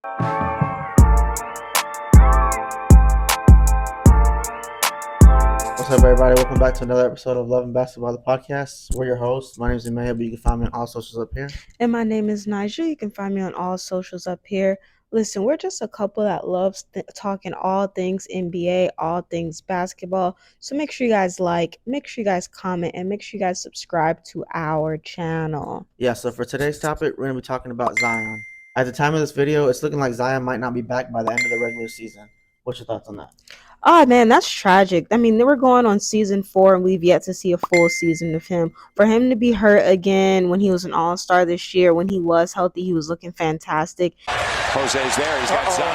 What's up, everybody? Welcome back to another episode of Love and Basketball, the podcast. We're your hosts. My name is Emmanuel, but you can find me on all socials up here. And my name is Nigel. You can find me on all socials up here. Listen, we're just a couple that loves talking all things NBA, all things basketball. So make sure you guys make sure you guys comment, and make sure you guys subscribe to our channel. Yeah, so for today's topic, we're going to be talking about Zion. At the time of this video, it's looking like Zion might not be back by the end of the regular season. What's your thoughts on that? Oh man, that's tragic. I mean, they were going on season 4 and we've yet to see a full season of him. For him to be hurt again when he was an all-star this year, when he was healthy, he was looking fantastic. Jose's there. He's got Zion.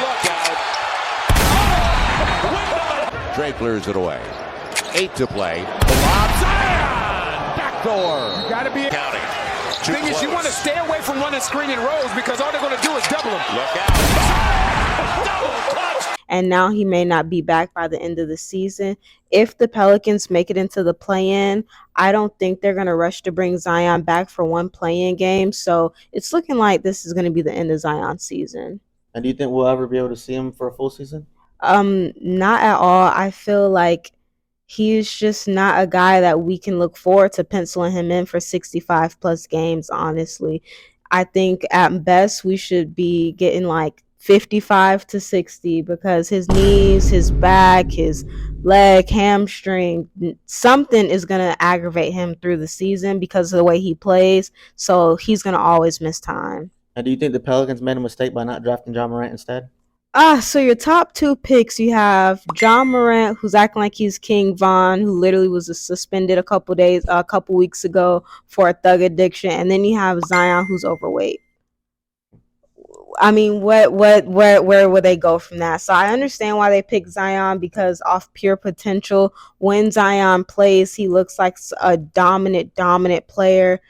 Look out. Dre clears it away. 8 to play. The lob. Zion! Backdoor. You got to be counting. The thing is, you want to stay away from running screen and rolls because all they're going to do is double them. Look out. Double clutch. And now he may not be back by the end of the season. If the Pelicans make it into the play-in, I don't think they're going to rush to bring Zion back for one play-in game. So it's looking like this is going to be the end of Zion's season. And do you think we'll ever be able to see him for a full season? Not at all. I feel like he's just not a guy that we can look forward to penciling him in for 65 plus games, honestly. I think at best we should be getting like 55 to 60 because his knees, his back, his leg, hamstring, something is going to aggravate him through the season because of the way he plays. So he's going to always miss time. And do you think the Pelicans made a mistake by not drafting Ja Morant instead? So your top 2 picks, you have Ja Morant, who's acting like he's King Von, who literally was suspended a couple weeks ago for a thug addiction, and then you have Zion, who's overweight. I mean, where would they go from that? So I understand why they picked Zion, because off pure potential, when Zion plays, he looks like a dominant player.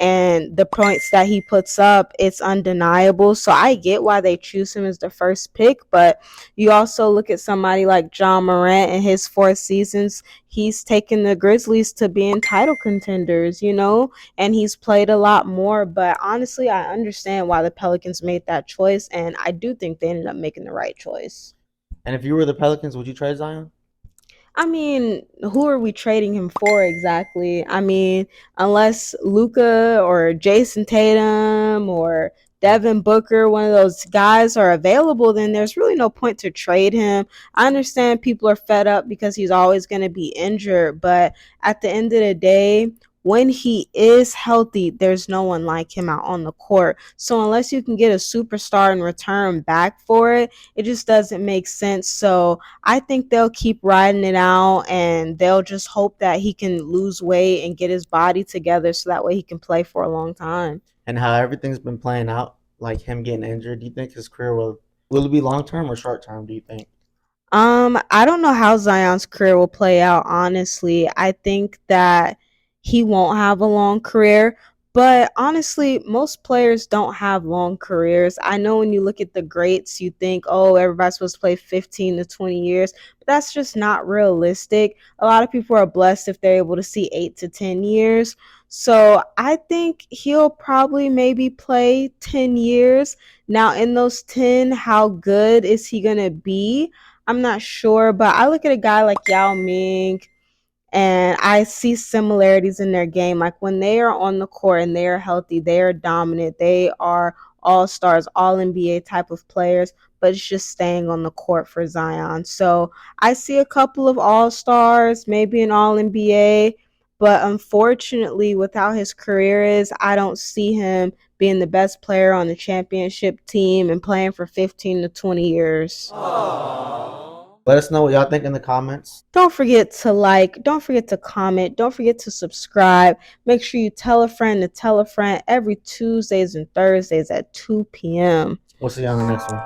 And the points that he puts up, it's undeniable. So I get why they choose him as the first pick. But you also look at somebody like Ja Morant in his 4 seasons. He's taken the Grizzlies to being title contenders, and he's played a lot more. But honestly, I understand why the Pelicans made that choice. And I do think they ended up making the right choice. And if you were the Pelicans, would you trade Zion? I mean, who are we trading him for exactly? I mean, unless Luka or Jason Tatum or Devin Booker, one of those guys, are available, then there's really no point to trade him. I understand people are fed up because he's always going to be injured, but at the end of the day, when he is healthy, there's no one like him out on the court. So unless you can get a superstar in return back for it, it just doesn't make sense. So I think they'll keep riding it out, and they'll just hope that he can lose weight and get his body together so that way he can play for a long time. And how everything's been playing out, like him getting injured, do you think his career will it be long-term or short-term, do you think? I don't know how Zion's career will play out, honestly. I think that he won't have a long career, but honestly, most players don't have long careers. I know when you look at the greats, you think, oh, everybody's supposed to play 15 to 20 years, but that's just not realistic. A lot of people are blessed if they're able to see 8 to 10 years. So I think he'll probably maybe play 10 years. Now, in those 10, how good is he going to be? I'm not sure, but I look at a guy like Yao Ming, and I see similarities in their game. Like when they are on the court and they are healthy, they are dominant. They are all-stars, all-NBA type of players, but it's just staying on the court for Zion. So I see a couple of all-stars, maybe an all-NBA, but unfortunately, with how his career is, I don't see him being the best player on the championship team and playing for 15 to 20 years. Let us know what y'all think in the comments. Don't forget to like, don't forget to comment, don't forget to subscribe. Make sure you tell a friend to tell a friend every Tuesdays and Thursdays at 2 p.m. We'll see you on the next one.